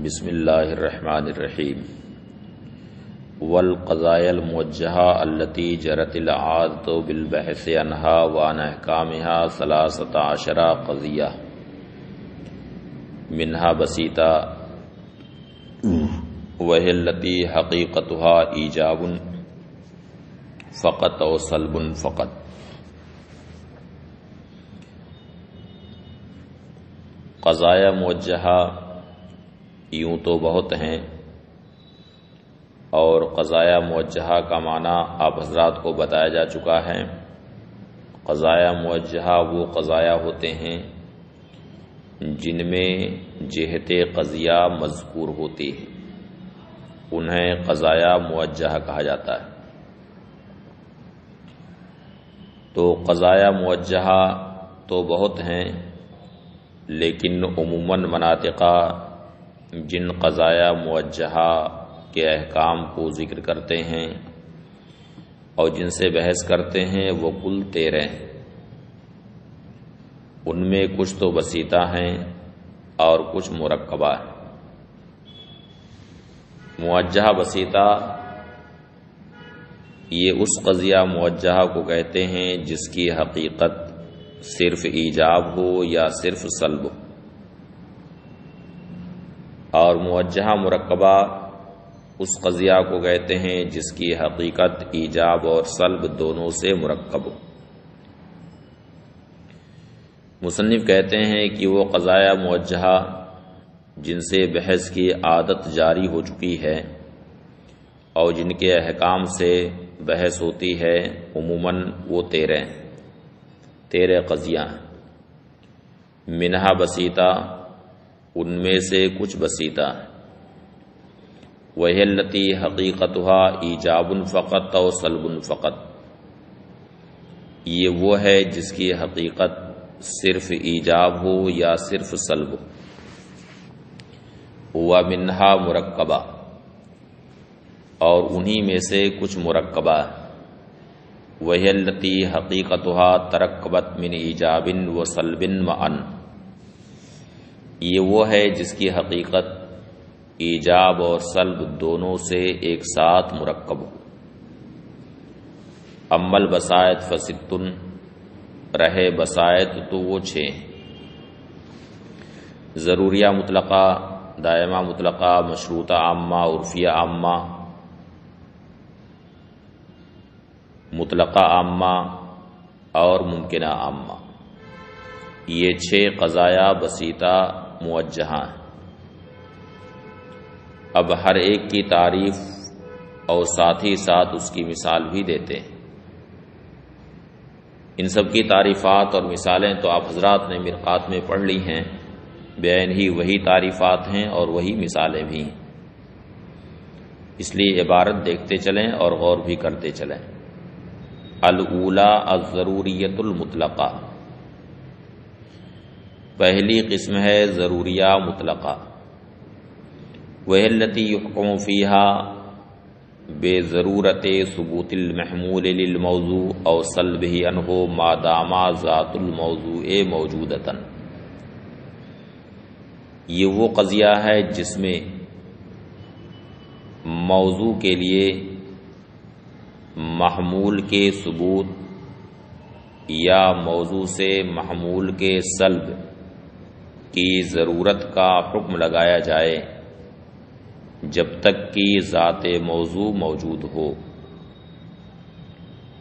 بسم اللہ الرحمن الرحیم والقضایا الموجہہ التی جرت العادۃ بالبحث عنہا وعن احکامها 13 قضیہ منہا بسیطہ وہی التی حقیقتها ایجاب فقط و سلب فقط۔ قضایا موجہہ یوں تو بہت ہیں، اور قضایا موجہہ کا معنی آپ حضرات کو بتایا جا چکا ہے۔ قضایا موجہہ وہ قضایا ہوتے ہیں جن میں جہت قضیہ مذکور ہوتی ہے، انہیں قضایا موجہہ کہا جاتا ہے۔ تو قضایا موجہہ تو بہت ہیں، لیکن عموماً مناطقہ جن قضایا موجہہ کے احکام کو ذکر کرتے ہیں اور جن سے بحث کرتے ہیں وہ کل 13 ہیں۔ ان میں کچھ تو بسیطہ ہیں اور کچھ مرکبہ ہیں۔ موجہہ بسیطہ یہ اس قضیہ موجہہ کو کہتے ہیں جس کی حقیقت صرف ایجاب ہو یا صرف سلب ہو، اور موجہہ مرکبہ اس قضیہ کو کہتے ہیں جس کی حقیقت ایجاب اور سلب دونوں سے مرکب ہو۔ مصنف کہتے ہیں کہ وہ قضایا موجہہ جن سے بحث کی عادت جاری ہو چکی ہے اور جن کے احکام سے بحث ہوتی ہے، عموماً وہ 13 قضیہ ہیں۔ منہا بسیطہ، ان میں سے کچھ بسیطہ ہیں۔ وہی التی حقیقتها ایجاب فقط و سلب فقط، یہ وہ ہے جس کی حقیقت صرف ایجاب ہو یا صرف سلب ہو۔ ومنہا مرکبہ، اور انہی میں سے کچھ مرکبہ ہے۔ وہی التی حقیقتها ترکبت من ایجاب و سلب معا، یہ وہ ہے جس کی حقیقت ایجاب اور سلب دونوں سے ایک ساتھ مرکب ہو۔ اما البسائط فستن، رہے بسائط تو وہ 6، ضروریہ مطلقہ، دائمہ مطلقہ، مشروطہ عامہ، عرفیہ عامہ، مطلقہ عامہ اور ممکنہ عامہ، یہ 6 قضایا بسیطہ موجہہ ہیں۔ اب ہر ایک کی تعریف اور ساتھ ہی ساتھ اس کی مثال بھی دیتے ہیں۔ ان سب کی تعریفات اور مثالیں تو آپ حضرات نے مرقات میں پڑھ لی ہیں، بعین ہی وہی تعریفات ہیں اور وہی مثالیں بھی ہیں، اس لیے عبارت دیکھتے چلیں اور غور بھی کرتے چلیں۔ الاولی الضروریۃ المطلقہ، پہلی قسم ہے ضروریہ مطلقہ۔ وہی التی یحکم فیہا بضرورت ثبوت المحمول للموضوع او سلبہ عنہ ما دام ذات الموضوع موجودۃ، یہ وہ قضیہ ہے جس میں موضوع کے لیے محمول کے ثبوت یا موضوع سے محمول کے سلب کی ضرورت کا حکم لگایا جائے جب تک کہ ذات موضوع موجود ہو،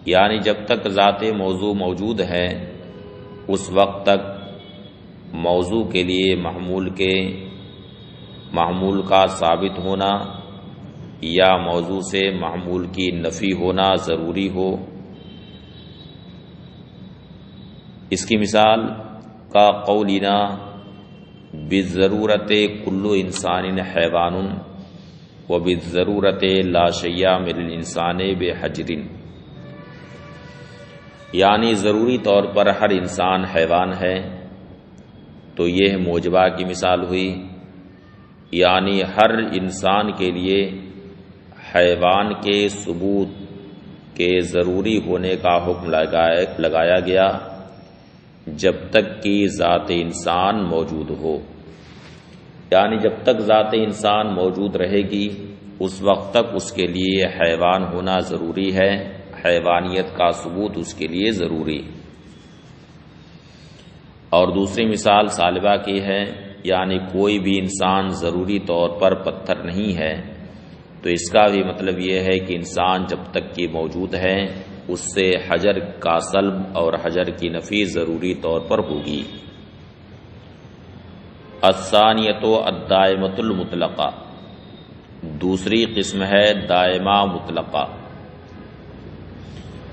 یعنی جب تک ذات موضوع موجود ہے اس وقت تک موضوع کے لیے محمول کا ثابت ہونا یا موضوع سے محمول کی نفی ہونا ضروری ہو۔ اس کی مثال کا قولنا بالضرورت کل انسان حیوان و بالضرورت لا شیء من الانسان بحجر، یعنی ضروری طور پر ہر انسان حیوان ہے، تو یہ موجبہ کی مثال ہوئی، یعنی ہر انسان کے لیے حیوان کے ثبوت کے ضروری ہونے کا حکم لگایا گیا جب تک کہ ذات انسان موجود ہو، یعنی جب تک ذات انسان موجود رہے گی اس وقت تک اس کے لیے حیوان ہونا ضروری ہے، حیوانیت کا ثبوت اس کے لیے ضروری۔ اور دوسری مثال ثالبہ کی ہے، یعنی کوئی بھی انسان ضروری طور پر پتھر نہیں ہے، تو اس کا بھی مطلب یہ ہے کہ انسان جب تک کہ موجود ہے اس سے حجر کا سلب اور حجر کی نفی ضروری طور پر ہوگی۔ الثانیۃ الدائمۃ المطلقہ، دوسری قسم ہے دائمہ مطلقہ،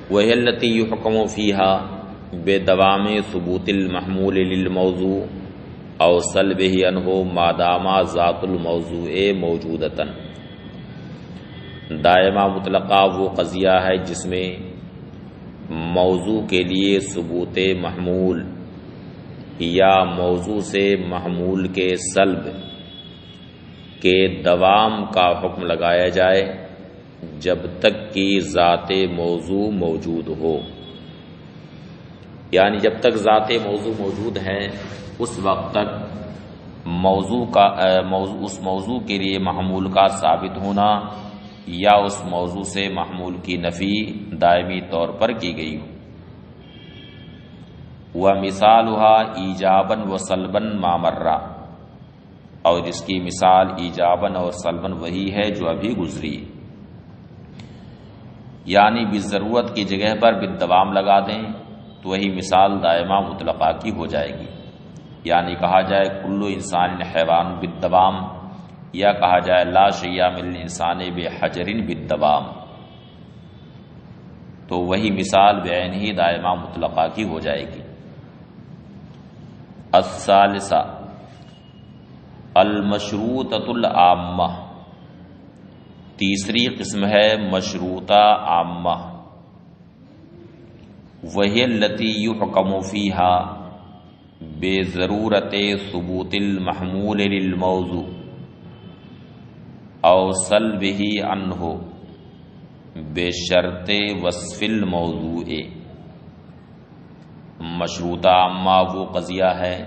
وہی التی یحکم فیہا بدوام ثبوت المحمول للموضوع او سلبہ عنہ ما دام ذات الموضوع موجودۃ۔ دائمہ مطلقہ وہ قضیہ ہے جس میں موضوع کے لیے ثبوت محمول یا موضوع سے محمول کے سلب کے دوام کا حکم لگایا جائے جب تک کہ ذات موضوع موجود ہو۔ یعنی جب تک ذات موضوع موجود ہے اس وقت تک اس موضوع کے لیے محمول کا ثابت ہونا یا اس موضوع سے محمول کی نفی دائمی طور پر کی گئی ہو۔ وَمِثَالُهَا ایجاباً وسلباً ما مر، اور جس کی مثال ایجاباً اور سلباً وہی ہے جو ابھی گزری، یعنی بالضرورت کی جگہ پر بالدوام لگا دیں تو وہی مثال دائمہ مطلقہ کی ہو جائے گی۔ یعنی کہا جائے کل انسان حیوان بالدوام، یا کہا جائے لا شیء من الانسان بحجر بالدوام، تو وہی مثال بعینہ دائمہ مطلقہ کی ہو جائے گی۔ الثالثہ المشروطۃ العامہ، تیسری قسم ہے مشروطہ عامہ، وہی التی یحکم فیہا بضرورت ثبوت المحمول للموضوع او سلبہ عنہ بشرط وصف الموضوع۔ مشروطہ عامہ وہ قضیہ ہے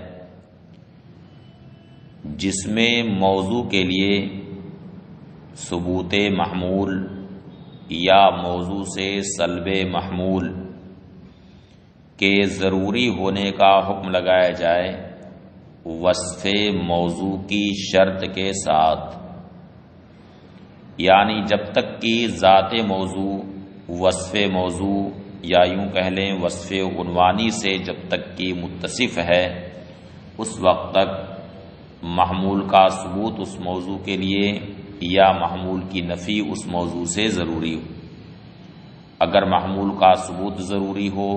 جس میں موضوع کے لیے ثبوت محمول یا موضوع سے سلب محمول کے ضروری ہونے کا حکم لگایا جائے وصف موضوع کی شرط کے ساتھ۔ یعنی جب تک کہ ذات موضوع وصف موضوع یا یوں کہہ لیں وصف عنوانی سے جب تک کہ متصف ہے اس وقت تک محمول کا ثبوت اس موضوع کے لیے یا محمول کی نفی اس موضوع سے ضروری ہو۔ اگر محمول کا ثبوت ضروری ہو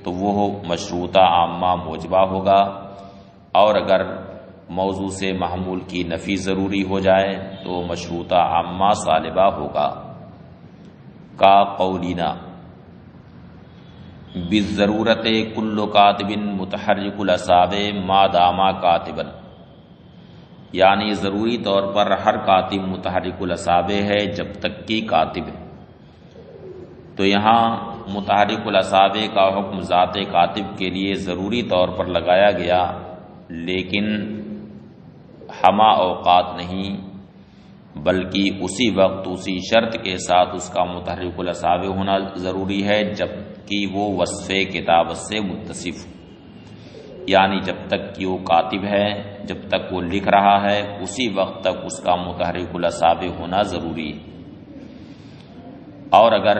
تو وہ مشروطہ عامہ موجبہ ہوگا، اور اگر موضوع سے محمول کی نفی ضروری ہو جائے تو مشروطہ عامہ سالبہ ہوگا۔ کا قولینا بالضرورت کل کاتب متحرک الاصابع ما دام کاتبا، یعنی ضروری طور پر ہر کاتب متحرک الاصابع ہے جب تک کہ کاتب ہے۔ تو یہاں متحرک الاصابع کا حکم ذات کاتب کے لیے ضروری طور پر لگایا گیا، لیکن ہمہ اوقات نہیں بلکہ اسی وقت اسی شرط کے ساتھ اس کا متحرک الاصابع ہونا ضروری ہے جب کہ وہ وصف کتابت سے متصف، یعنی جب تک کہ وہ کاتب ہے، جب تک وہ لکھ رہا ہے اسی وقت تک اس کا متحرک الاصابع ہونا ضروری ہے، اور اگر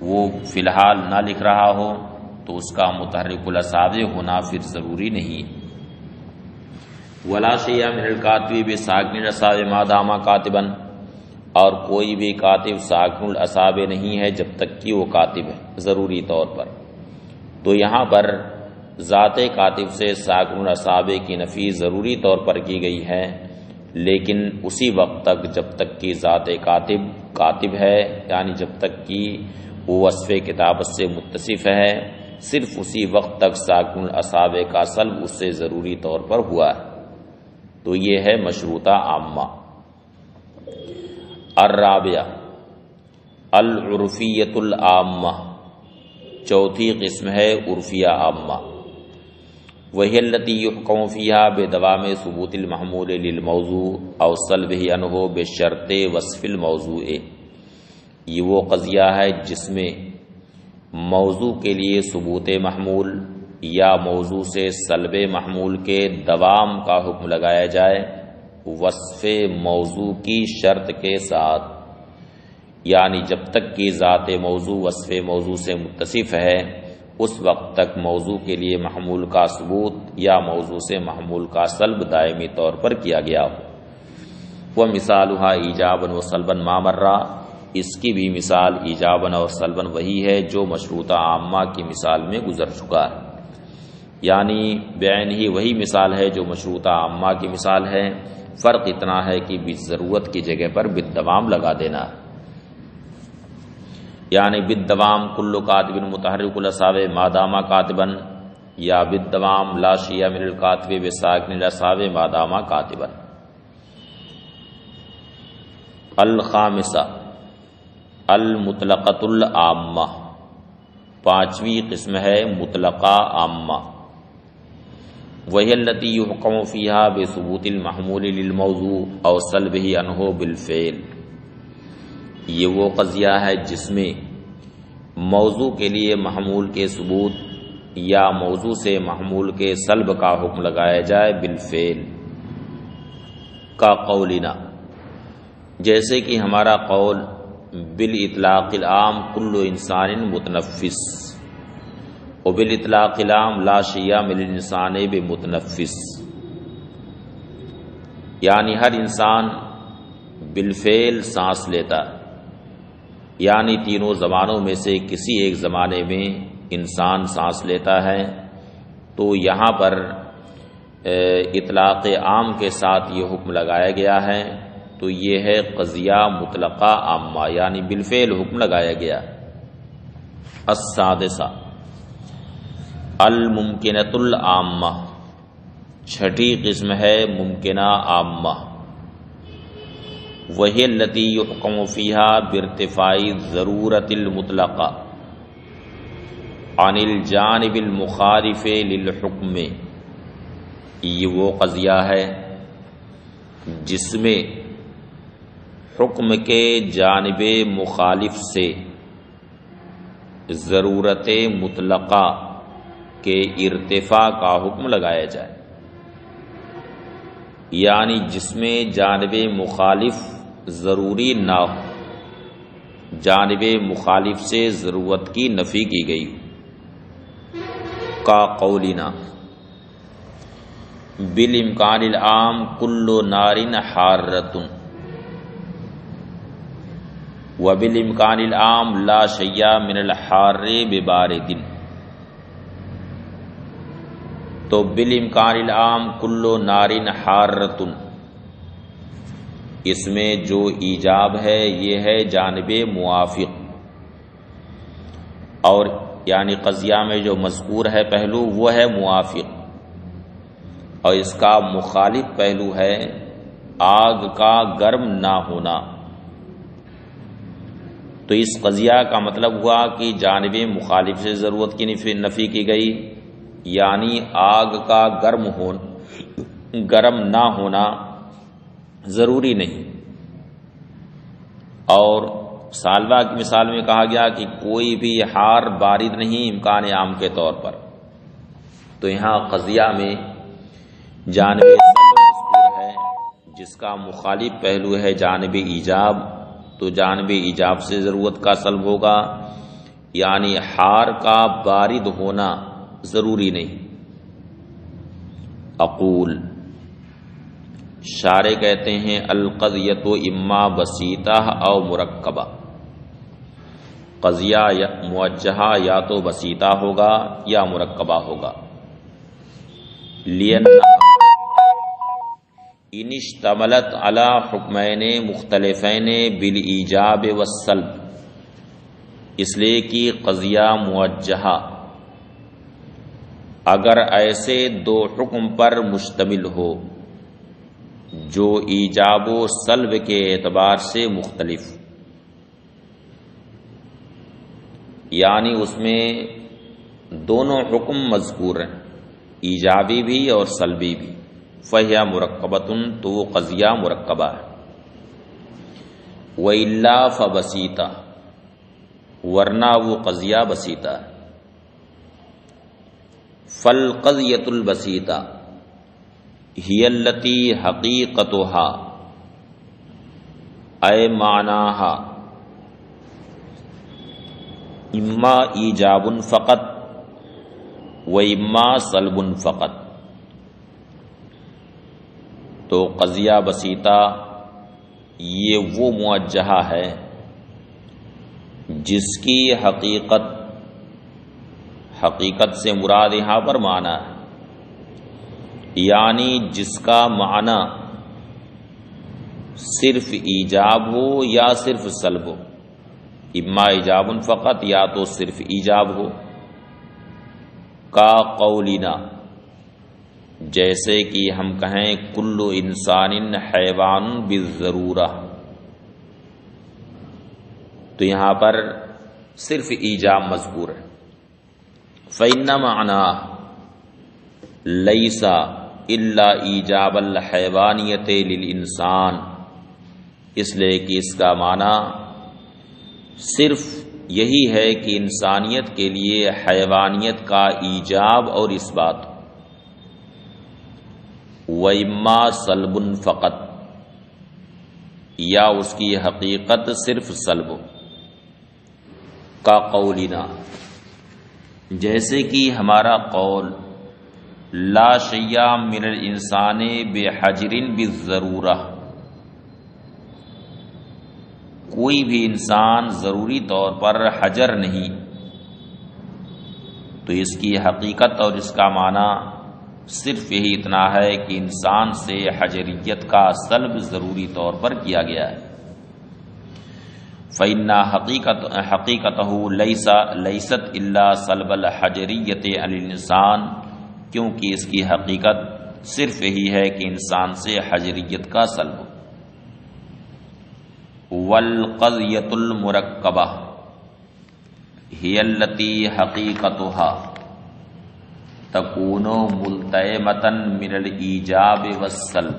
وہ فی الحال نہ لکھ رہا ہو تو اس کا متحرک الاصابع ہونا پھر ضروری نہیں۔ ولا شیء من الکاتب بساکن الاصابع ما دام کاتبا، اور کوئی بھی کاتب ساکن الاصابع نہیں ہے جب تک کہ وہ کاتب ہے ضروری طور پر۔ تو یہاں پر ذات کاتب سے ساکن الاصابع کی نفی ضروری طور پر کی گئی ہے، لیکن اسی وقت تک جب تک کہ ذات کاتب ہے، یعنی جب تک کہ وہ وصف کتابت سے متصف ہے، صرف اسی وقت تک ساکن الاصابع کا سلب اس سے ضروری طور پر ہوا ہے۔ تو یہ ہے مشروطہ عامہ۔ الرابعہ العرفیۃ العامہ، چوتھی قسم ہے عرفیہ عامہ، وہی التی یحکم فیہا بدوام ثبوت المحمول للموضوع او صلبہ عنہ بشرط وصف الموضوع، یہ وہ قضیہ ہے جس میں موضوع کے لیے ثبوت محمول یا موضوع سے سلب محمول کے دوام کا حکم لگایا جائے وصف موضوع کی شرط کے ساتھ، یعنی جب تک کہ ذات موضوع وصف موضوع سے متصف ہے اس وقت تک موضوع کے لیے محمول کا ثبوت یا موضوع سے محمول کا سلب دائمی طور پر کیا گیا ہو۔ ومثالھا ایجابا وسلبا ما مرہ، اس کی بھی مثال ایجابا اور سلبا وہی ہے جو مشروطہ عامہ کی مثال میں گزر چکا ہے، یعنی بعین ہی وہی مثال ہے جو مشروطہ عامہ کی مثال ہے، فرق اتنا ہے کہ بالضرورت کی جگہ پر بالدوام لگا دینا ہے، یعنی بالدوام کل کاتب متحرک الاصابع ما دام کاتبا، یا بالدوام لا شیء من الکاتب بساکن الاصابع ما دام کاتبا۔ الخامسہ المطلقۃ العامہ، پانچویں قسم ہے مطلقہ عامہ، وہی التی یحکم فیہا بثبوت المحمول للموضوع او سلبہ عنہ بالفعل، یہ وہ قضیہ ہے جس میں موضوع کے لیے محمول کے ثبوت یا موضوع سے محمول کے سلب کا حکم لگایا جائے بالفعل، کا قولنا، جیسے کہ ہمارا قول بالاطلاق العام کل انسان متنفس، وبالاطلاق العام لا شیء من الانسان بمتنفس، یعنی ہر انسان بالفعل سانس لیتا، یعنی تینوں زمانوں میں سے کسی ایک زمانے میں انسان سانس لیتا ہے، تو یہاں پر اطلاق عام کے ساتھ یہ حکم لگایا گیا ہے، تو یہ ہے قضیہ مطلقہ عامہ، یعنی بالفعل حکم لگایا گیا۔ السادسہ الممکنۃ العامہ، چھٹی قسم ہے ممکنہ عامہ، وہی التی یحکم فیہا بارتفاع الضرورۃ المطلقہ عن الجانب المخالف للحکم، یہ وہ قضیہ ہے جس میں حکم کے جانب مخالف سے ضرورت مطلقہ کے ارتفاع کا حکم لگایا جائے، یعنی جس میں جانب مخالف ضروری نہ ہو، جانب مخالف سے ضرورت کی نفی کی گئی، کا قولنا بالامکان العام کل نار حارۃ، وبالامکان العام لا شیء من الحار ببارد، تو بالامکان العام کل نار حارۃ، اس میں جو ایجاب ہے یہ ہے جانب موافق، اور یعنی قضیہ میں جو مذکور ہے پہلو وہ ہے موافق، اور اس کا مخالف پہلو ہے آگ کا گرم نہ ہونا، تو اس قضیہ کا مطلب ہوا کہ جانب مخالف سے ضرورت کی نفی کی گئی، یعنی آگ کا گرم نہ ہونا ضروری نہیں، اور سالبہ کی مثال میں کہا گیا کہ کوئی بھی حار بارد نہیں امکان عام کے طور پر، تو یہاں قضیہ میں جانب مذکور ہے جس کا مخالف پہلو ہے جانب ایجاب، تو جانب ایجاب سے ضرورت کا سلب ہوگا، یعنی حار کا بارد ہونا ضروری نہیں۔ اقول، شارح کہتے ہیں القضیۃ اما بسیطہ او مرکبہ، قضیہ موجہہ یا تو بسیطہ ہوگا یا مرکبہ ہوگا، ان اشتملت علی حکمین مختلفین بالایجاب والسلب، اس لیے کہ قضیہ موجہہ اگر ایسے دو حکم پر مشتمل ہو جو ایجاب و سلب کے اعتبار سے مختلف، یعنی اس میں دونوں حکم مذکور ہیں ایجابی بھی اور سلبی بھی. فہیا مرکبتن، تو وہ قضیہ مرکبہ ہے. وَإِلَّا فَبَسِيطَ، ورنہ وہ قضیہ بسیطہ ہے. فالقضیۃ البسیطہ ہی التی حقیقتها اے معناہا اما ایجاب فقط و اما سلب فقط. تو قضیہ بسیطہ یہ وہ موجہہ ہے جس کی حقیقت سے مراد یہاں پر معنی ہے، یعنی جس کا معنی صرف ایجاب ہو یا صرف سلب ہو. اما ایجاب فقط، یا تو صرف ایجاب ہو. کا قولنا، جیسے کہ ہم کہیں کل انسان حیوان بالضرورہ، تو یہاں پر صرف ایجاب مذکور ہے. فإن معناه ليس الا ایجاب الحیوانیت للانسان، اس لیے کہ اس کا معنی صرف یہی ہے کہ انسانیت کے لیے حیوانیت کا ایجاب اور اثبات. وَإِمَّا سَلْبٌ فقط، یا اس کی حقیقت صرف سلب. کا قولنا، جیسے کہ ہمارا قول لا شیء من الانسان بحجر بالضرورہ، کوئی بھی انسان ضروری طور پر حجر نہیں. تو اس کی حقیقت اور اس کا معنی صرف یہی اتنا ہے کہ انسان سے حجریت کا سلب ضروری طور پر کیا گیا ہے. فَإِنَّ حَقِيقَتَهُ لَيْسَتْ إِلَّا سَلْبَ الْحَجَرِيَّةِ عَلَى الْإِنسَانِ، کیونکہ اس کی حقیقت صرف یہی ہے کہ انسان سے حجریت کا سلب. وَالْقَضْيَةُ الْمُرَكَّبَةُ هِيَ الَّتِي حَقِيقَتُهَا تَكُونُ مُلْتَئِمَةً مِنَ الْإِيجَابِ وَالسَّلْبِ.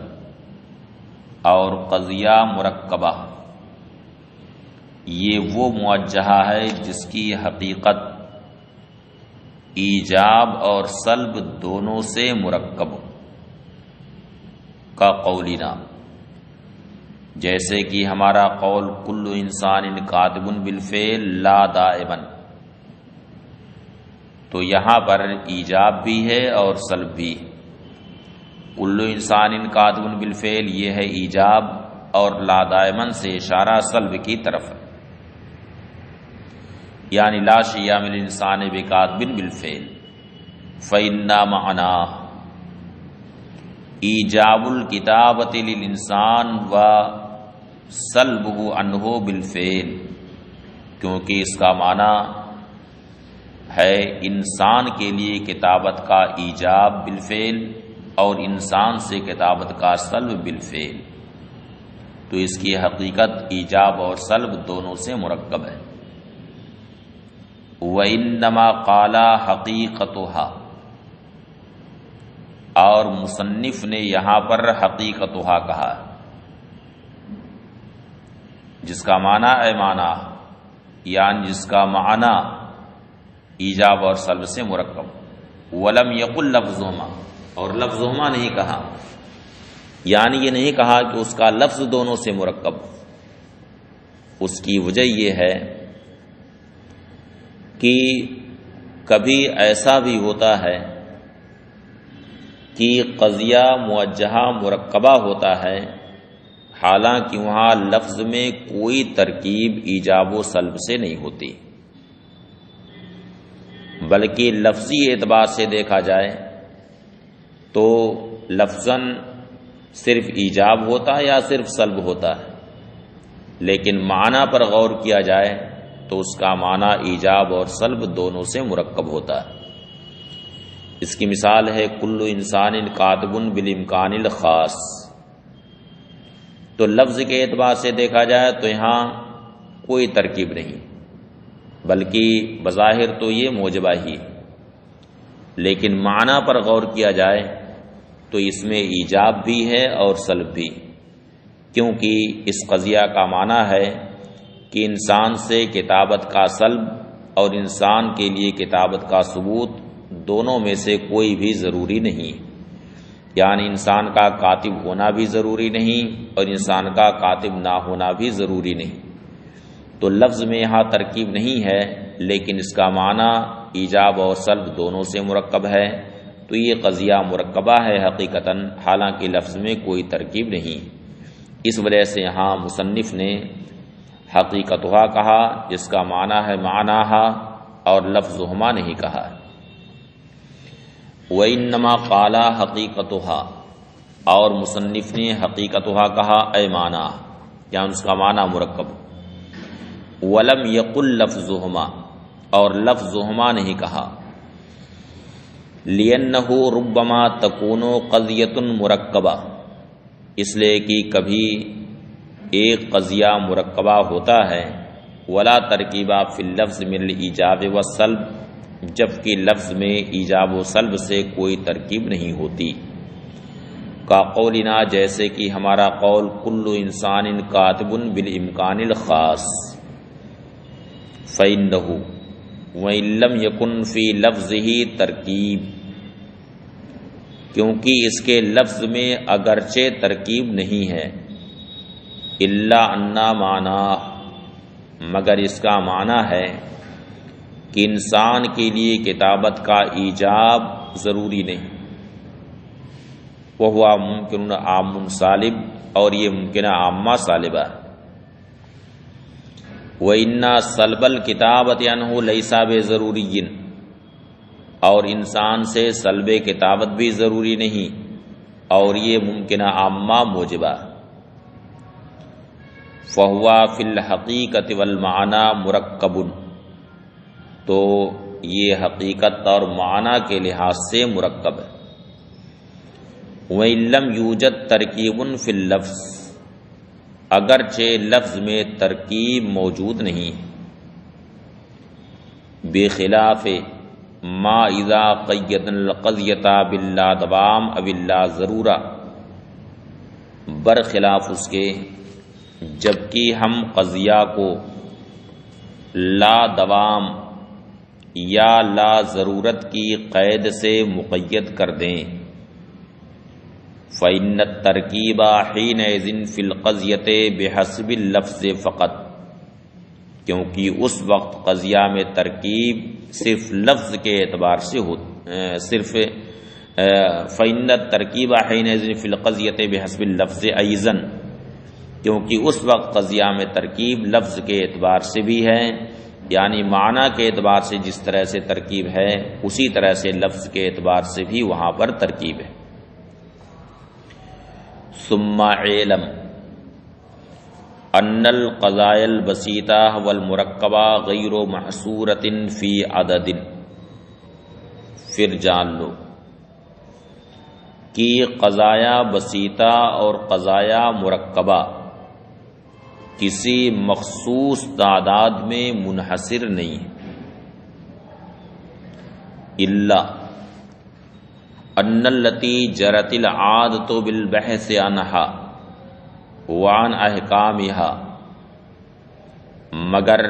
اور قضیہ مرکبہ یہ وہ موجہہ ہے جس کی حقیقت ایجاب اور سلب دونوں سے مرکب. کا قولنا، جیسے کہ ہمارا قول کل انسان کاتب بالفعل لا دائما، تو یہاں پر ایجاب بھی ہے اور سلب بھی. کل انسان کاتب بالفعل یہ ہے ایجاب، اور لا دائما سے اشارہ سلب کی طرف ہے، یعنی لا شیء من الانسان بکاتب بالفعل. فإن معناه ایجاب الکتابۃ للانسان و سلبہ عنہ بالفعل، کیونکہ اس کا معنی ہے انسان کے لیے کتابت کا ایجاب بالفعل اور انسان سے کتابت کا سلب بالفعل. تو اس کی حقیقت ایجاب اور سلب دونوں سے مرکب ہے. وَإِنَّمَا قَالَ حَقِيقَتُهَا، اور مصنف نے یہاں پر حقیقتها کہا، جس کا معنی اے معنی، یعنی جس کا معنی ایجاب اور سلب سے مرکب. وَلَمْ يَقُلْ لَفْظُهُمَا، اور لفظهما نہیں کہا، یعنی یہ نہیں کہا کہ اس کا لفظ دونوں سے مرکب. اس کی وجہ یہ ہے کہ کبھی ایسا بھی ہوتا ہے کہ قضیہ موجہہ مرکبہ ہوتا ہے، حالانکہ وہاں لفظ میں کوئی ترکیب ایجاب و سلب سے نہیں ہوتی، بلکہ لفظی اعتبار سے دیکھا جائے تو لفظاً صرف ایجاب ہوتا ہے یا صرف سلب ہوتا ہے، لیکن معنی پر غور کیا جائے تو اس کا معنی ایجاب اور سلب دونوں سے مرکب ہوتا ہے. اس کی مثال ہے کل انسان کاتب بالامکان الخاص. تو لفظ کے اعتبار سے دیکھا جائے تو یہاں کوئی ترکیب نہیں، بلکہ بظاہر تو یہ موجبہ ہی ہے، لیکن معنی پر غور کیا جائے تو اس میں ایجاب بھی ہے اور سلب بھی، کیونکہ اس قضیہ کا معنی ہے کہ انسان سے کتابت کا سلب اور انسان کے لیے کتابت کا ثبوت دونوں میں سے کوئی بھی ضروری نہیں، یعنی انسان کا کاتب ہونا بھی ضروری نہیں اور انسان کا کاتب نہ ہونا بھی ضروری نہیں۔ تو لفظ میں یہاں ترکیب نہیں ہے، لیکن اس کا معنی ایجاب اور سلب دونوں سے مرکب ہے، تو یہ قضیہ مرکبہ ہے حقیقتاً، حالانکہ لفظ میں کوئی ترکیب نہیں۔ اس وجہ سے یہاں مصنف نے حقیقتھا کہا، جس کا معنی ہے معناہا، اور لفظہما نہیں کہا۔ وَإِنَّمَا قَالَ حَقِيقَتُهَا، اور مصنف نے حقیقتھا کہا اے معنی، یعنی اس کا معنی مرکب۔ وَلَمْ يَقُلْ لَفْظُهُمَا، اور لفظہما نہیں کہا، لِأَنَّهُ رُبَّمَا تَكُونُ قَضِيَّةٌ مُرَكَّبَةٌ، اس لیے کہ کبھی ایک قضیہ مرکبہ ہوتا ہے، وَلَا تَرْكِيبَ فِي اللَّفْظِ مِنَ الْإِيجَابِ وَالسَّلْبِ، جبکہ لفظ میں ایجاب و سلب سے کوئی ترکیب نہیں ہوتی۔ کا قولنا، جیسے کہ ہمارا قول، کل انسان کاتب بالامکان الخاص، فإنه وإن لم يكن في لفظه ترکیب، کیونکہ اس کے لفظ میں اگرچہ ترکیب نہیں ہے، الا ان معنی، مگر اس کا معنی ہے کہ انسان کے لیے کتابت کا ایجاب ضروری نہیں، وہ ممکن عام سالب، اور یہ ممکنہ عامہ سالبہ۔ وَإِنَّ سَلْبَ الْكِتَابَةِ عَنْهُ لَيْسَ بِضَرُورِيٍّ، اور انسان سے سلب کتابت بھی ضروری نہیں، اور یہ ممکنہ عامہ موجبہ۔ فَهُوَ فِي الْحَقِيقَةِ وَالْمَعْنَى مُرَكَّبٌ، تو یہ حقیقت اور معنی کے لحاظ سے مرکب ہے۔ وَإِن لَّمْ يُوجَدْ تَرْكِيبٌ فِي اللَّفْظِ، اگرچہ لفظ میں ترکیب موجود نہیں، بخلاف ما اذا قیدنا القضیۃ باللا دوام او باللا ضرورہ، برخلاف اس کے جبکہ ہم قضیہ کو لا دوام یا لا ضرورت کی قید سے مقید کر دیں، فإن الترکیب حینئذ فی القضیۃ بحسب اللفظ فقط، کیونکہ اس وقت قضیہ میں ترکیب صرف لفظ کے اعتبار سے صرف فإن الترکیب حینئذ فی القضیۃ بحسب اللفظ ایضا، کیونکہ اس وقت قضیہ میں ترکیب لفظ کے اعتبار سے بھی ہے، یعنی معنی کے اعتبار سے جس طرح سے ترکیب ہے اسی طرح سے لفظ کے اعتبار سے بھی وہاں پر ترکیب ہے۔ ثم علم ان القضایا البسیطہ والمرکبہ غیر محصورۃ فی عدد، پھر جان لو کہ قضایا بسیطہ اور قضایا مرکبہ کسی مخصوص تعداد میں منحصر نہیں ہے، الا ان التی جرت العادۃ بالبحث عنها وعن احکامها، مگر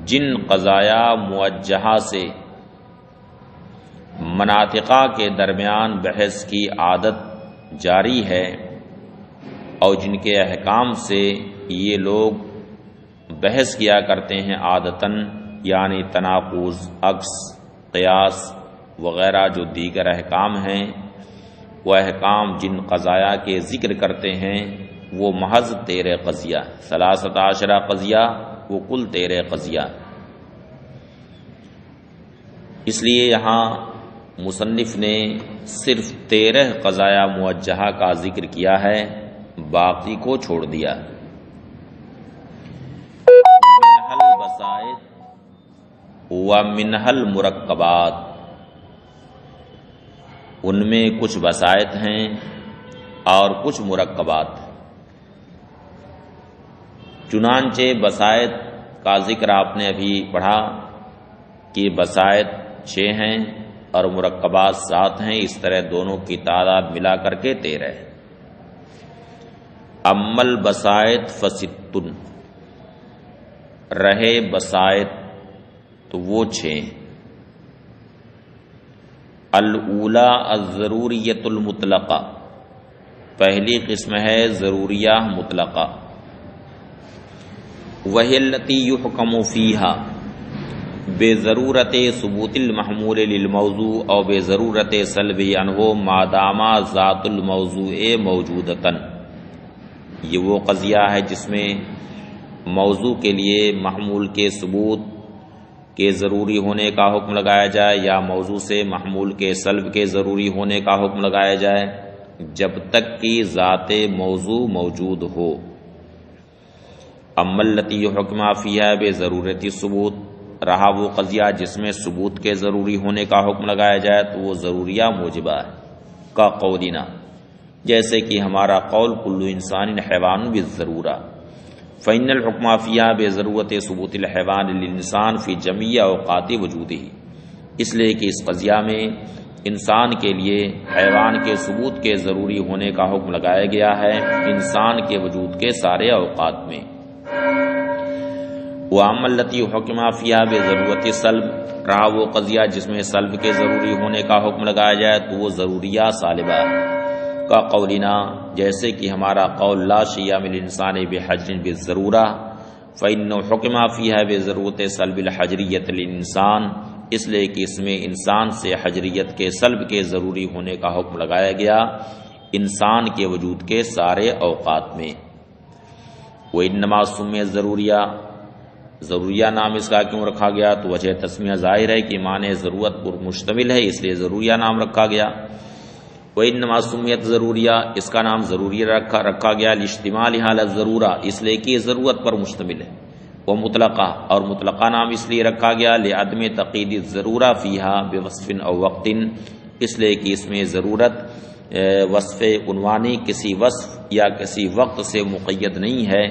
جن قضایا موجہہ سے مناطقہ کے درمیان بحث کی عادت جاری ہے، اور جن کے احکام سے یہ لوگ بحث کیا کرتے ہیں عادتاً، یعنی تناقض، عکس، قیاس وغیرہ جو دیگر احکام ہیں، وہ احکام جن قضایا کے ذکر کرتے ہیں وہ محض 13 قضیہ، 13 قضیہ، وہ کل 13 قضیہ۔ اس لیے یہاں مصنف نے صرف 13 قضایا موجہہ کا ذکر کیا ہے، باقی کو چھوڑ دیا۔ منہل بسائط و منہل مرکبات، ان میں کچھ بسائط ہیں اور کچھ مرکبات۔ چنانچہ بسائط کا ذکر آپ نے ابھی پڑھا کہ بسائط 6 ہیں، اور مرکبات 7 ہیں، اس طرح دونوں کی تعداد ملا کر کے 13 ہے۔ امل بسائط فستن، رہے بسائط تو وہ 6۔ الاولی الضروریۃ المطلقہ، پہلی قسم ہے ضروریہ مطلقہ۔ وہی التی یحکم فیہا بضرورت ثبوت المحمول للموضوع او بضرورت سلب عنہ ما دام ذات الموضوع موجودتاً، یہ وہ قضیہ ہے جس میں موضوع کے لیے محمول کے ثبوت کے ضروری ہونے کا حکم لگایا جائے یا موضوع سے محمول کے سلب کے ضروری ہونے کا حکم لگایا جائے جب تک کہ ذات موضوع موجود ہو۔ اما التی حکم فیہا بضرورت ثبوت، رہا وہ قضیہ جس میں ثبوت کے ضروری ہونے کا حکم لگایا جائے تو وہ ضروریہ موجبہ ہے، کا قولنا، جیسے کہ ہمارا قول کل انسان حیوان بالضرورہ، فإن الحکم فیہا بضرورت ثبوت الحیوان للانسان فی جمیع اوقات وجودہ، اس لیے کہ اس قضیہ میں انسان کے لیے حیوان کے ثبوت کے ضروری ہونے کا حکم لگایا گیا ہے انسان کے وجود کے سارے اوقات میں۔ وَأَمَّا الَّتِي حُكِمَ فِيهَا بِضَرُورَةِ سَلْبِ، رہا وہ قضیہ جس میں سلب کے ضروری ہونے کا حکم لگایا جائے تو وہ ضروریہ سالبہ ہے، کا قولنا، جیسے کہ ہمارا قول لا شیء من الانسان بحجر بالضرورہ فإنه حُكِمَ فِيهَا بِضَرُورَةِ سَلْبِ الْحَجْرِيَّةِ للانسان، اس لیے کہ اس میں انسان سے حجریت کے سلب کے ضروری ہونے کا حکم لگایا گیا انسان کے وجود کے سارے اوقات میں۔ وَإِنَّمَا سُمِّيَ ضروریہ، ضروریہ نام اس کا کیوں رکھا گیا تو وجہ تسمیہ ظاہر ہے کہ معنی ضرورت پر مشتمل ہے، اس لیے ضروریہ نام رکھا گیا۔ وَإِنَّمَا سُمِّيَتْ ضروریہ، اس کا نام ضروریہ رکھا گیا لِاشْتِمَالِهَا عَلَى الضَّرُورَةِ، اس لیے کہ یہ ضرورت پر مشتمل ہے۔ وہ مطلقہ، اور مطلقہ نام اس لیے رکھا گیا لعدم تقید الضرورہ فیہا بوصف او وقت، اس لیے کہ اس میں ضرورت وصف عنوانی کسی وصف یا کسی وقت سے مقید نہیں ہے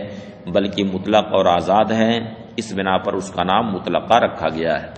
بلکہ مطلق اور آزاد ہے، اس بنا پر اس کا نام مطلقہ رکھا گیا ہے۔